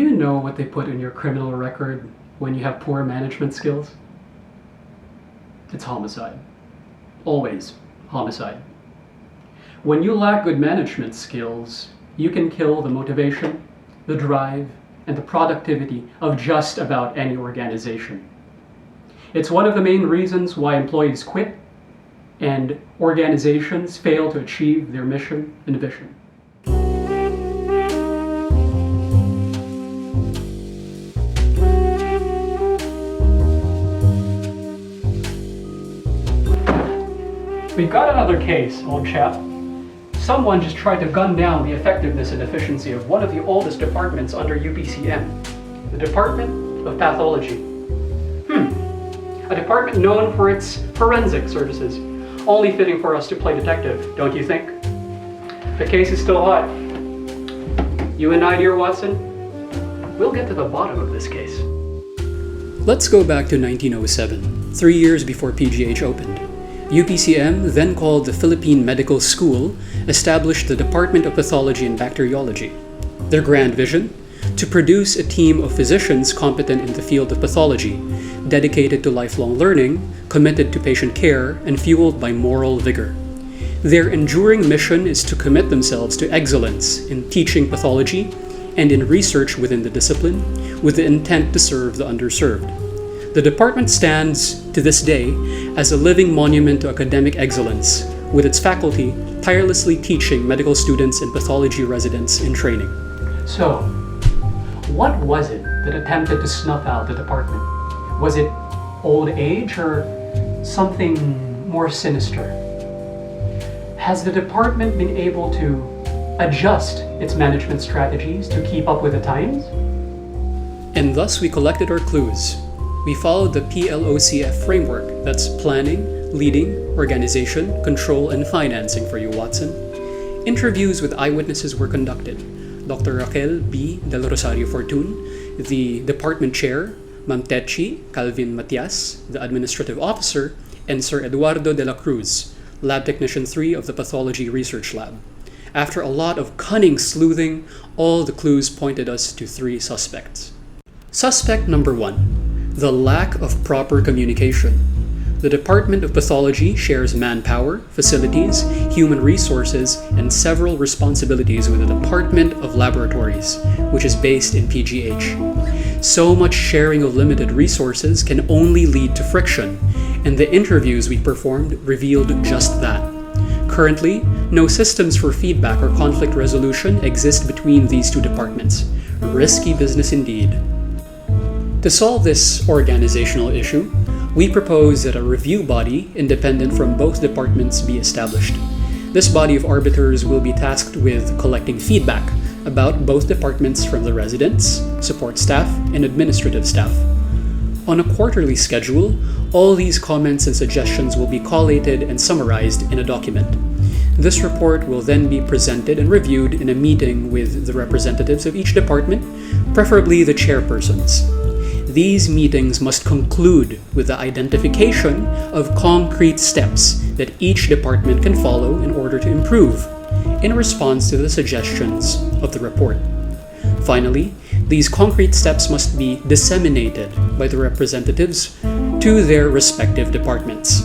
you know what they put in your criminal record when you have poor management skills? It's homicide. Always homicide. When you lack good management skills, you can kill the motivation, the drive, and the productivity of just about any organization. It's one of the main reasons why employees quit and organizations fail to achieve their mission and vision. We've got another case, old chap. Someone just tried to gun down the effectiveness and efficiency of one of the oldest departments under UPCM, the Department of Pathology. A department known for its forensic services. Only fitting for us to play detective, don't you think? The case is still hot. You and I, dear Watson, we'll get to the bottom of this case. Let's go back to 1907, 3 years before PGH opened. UPCM, then called the Philippine Medical School, established the Department of Pathology and Bacteriology. Their grand vision? To produce a team of physicians competent in the field of pathology, dedicated to lifelong learning, committed to patient care, and fueled by moral vigor. Their enduring mission is to commit themselves to excellence in teaching pathology and in research within the discipline, with the intent to serve the underserved. The department stands, to this day, as a living monument to academic excellence, with its faculty tirelessly teaching medical students and pathology residents in training. So, what was it that attempted to snuff out the department? Was it old age or something more sinister? Has the department been able to adjust its management strategies to keep up with the times? And thus we collected our clues. We followed the PLOCF framework, that's planning, leading, organization, control, and financing for you, Watson. Interviews with eyewitnesses were conducted. Dr. Raquel B. Del Rosario Fortun, the department chair, Ma'am Techi Calvin Matias, the administrative officer, and Sir Eduardo de la Cruz, lab technician 3 of the pathology research lab. After a lot of cunning sleuthing, all the clues pointed us to 3 suspects. Suspect number 1, the lack of proper communication. The Department of Pathology shares manpower, facilities, human resources, and several responsibilities with the Department of Laboratories, which is based in PGH. So much sharing of limited resources can only lead to friction, and the interviews we performed revealed just that. Currently, no systems for feedback or conflict resolution exist between these 2 departments. Risky business indeed. To solve this organizational issue, we propose that a review body, independent from both departments, be established. This body of arbiters will be tasked with collecting feedback about both departments from the residents, support staff, and administrative staff. On a quarterly schedule, all these comments and suggestions will be collated and summarized in a document. This report will then be presented and reviewed in a meeting with the representatives of each department, preferably the chairpersons. These meetings must conclude with the identification of concrete steps that each department can follow in order to improve, in response to the suggestions of the report. Finally, these concrete steps must be disseminated by the representatives to their respective departments.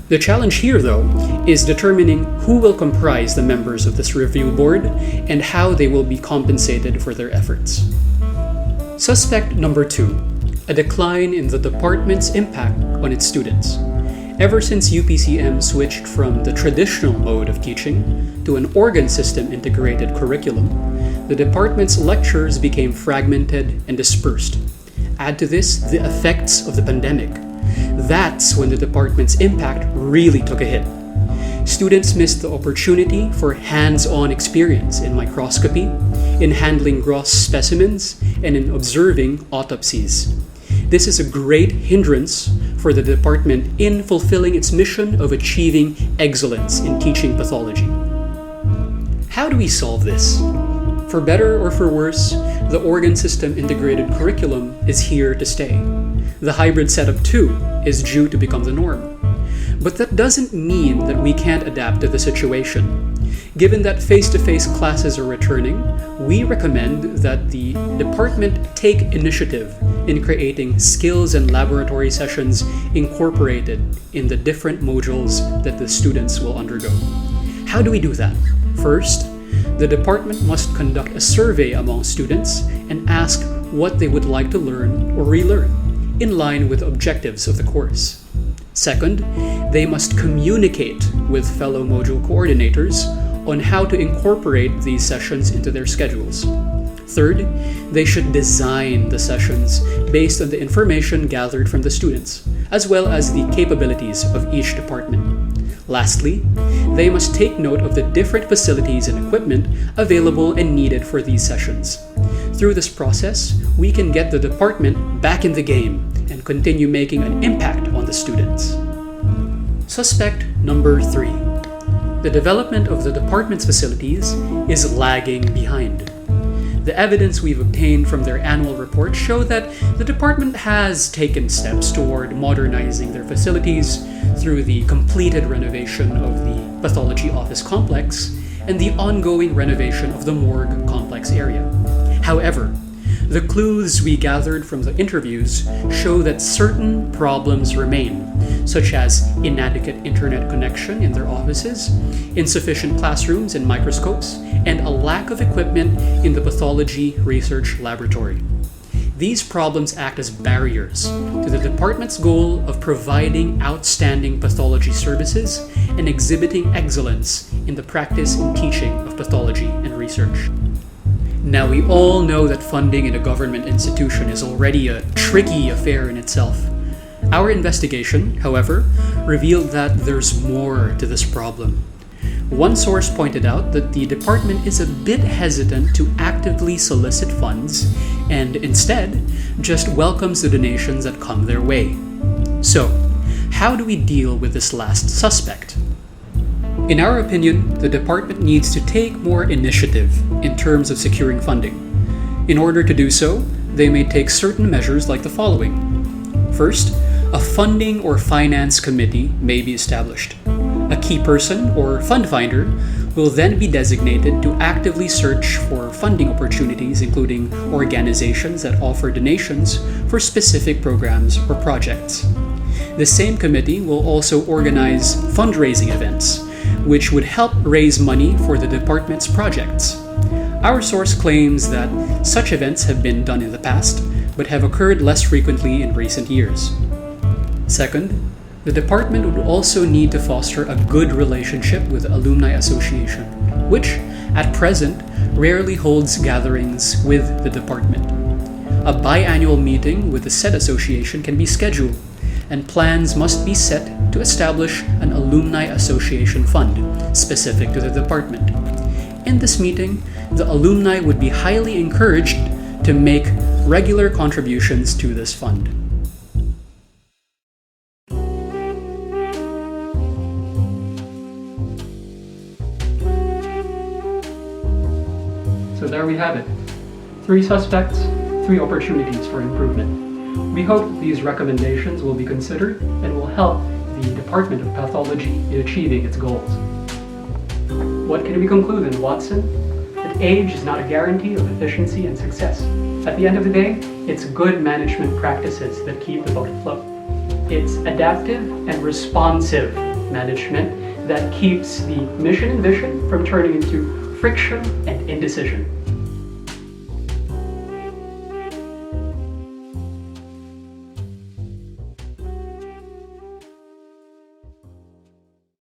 The challenge here, though, is determining who will comprise the members of this review board and how they will be compensated for their efforts. Suspect number 2. A decline in the department's impact on its students. Ever since UPCM switched from the traditional mode of teaching to an organ system integrated curriculum, the department's lectures became fragmented and dispersed. Add to this the effects of the pandemic. That's when the department's impact really took a hit. Students missed the opportunity for hands-on experience in microscopy, in handling gross specimens, and in observing autopsies. This is a great hindrance for the department in fulfilling its mission of achieving excellence in teaching pathology. How do we solve this? For better or for worse, the organ system integrated curriculum is here to stay. The hybrid setup too is due to become the norm. But that doesn't mean that we can't adapt to the situation. Given that face-to-face classes are returning, we recommend that the department take initiative in creating skills and laboratory sessions incorporated in the different modules that the students will undergo. How do we do that? First, the department must conduct a survey among students and ask what they would like to learn or relearn, in line with the objectives of the course. Second, they must communicate with fellow module coordinators on how to incorporate these sessions into their schedules. Third, they should design the sessions based on the information gathered from the students, as well as the capabilities of each department. Lastly, they must take note of the different facilities and equipment available and needed for these sessions. Through this process, we can get the department back in the game and continue making an impact on the students. Suspect number 3. The development of the department's facilities is lagging behind. The evidence we've obtained from their annual report show that the department has taken steps toward modernizing their facilities through the completed renovation of the pathology office complex and the ongoing renovation of the morgue complex area. However, the clues we gathered from the interviews show that certain problems remain, such as inadequate internet connection in their offices, insufficient classrooms and microscopes, and a lack of equipment in the pathology research laboratory. These problems act as barriers to the department's goal of providing outstanding pathology services and exhibiting excellence in the practice and teaching of pathology and research. Now, we all know that funding in a government institution is already a tricky affair in itself. Our investigation, however, revealed that there's more to this problem. One source pointed out that the department is a bit hesitant to actively solicit funds and instead just welcomes the donations that come their way. So, how do we deal with this last suspect? In our opinion, the department needs to take more initiative in terms of securing funding. In order to do so, they may take certain measures like the following. First, a funding or finance committee may be established. A key person or fund finder will then be designated to actively search for funding opportunities, including organizations that offer donations for specific programs or projects. The same committee will also organize fundraising events, which would help raise money for the department's projects. Our source claims that such events have been done in the past, but have occurred less frequently in recent years. Second, the department would also need to foster a good relationship with the Alumni Association, which, at present, rarely holds gatherings with the department. A biannual meeting with the said association can be scheduled, and plans must be set to establish an Alumni Association fund specific to the department. In this meeting, the alumni would be highly encouraged to make regular contributions to this fund. So there we have it. 3 suspects, 3 opportunities for improvement. We hope these recommendations will be considered and will help the Department of Pathology in achieving its goals. What can we conclude then, Watson? That age is not a guarantee of efficiency and success. At the end of the day, it's good management practices that keep the boat afloat. It's adaptive and responsive management that keeps the mission and vision from turning into friction and indecision.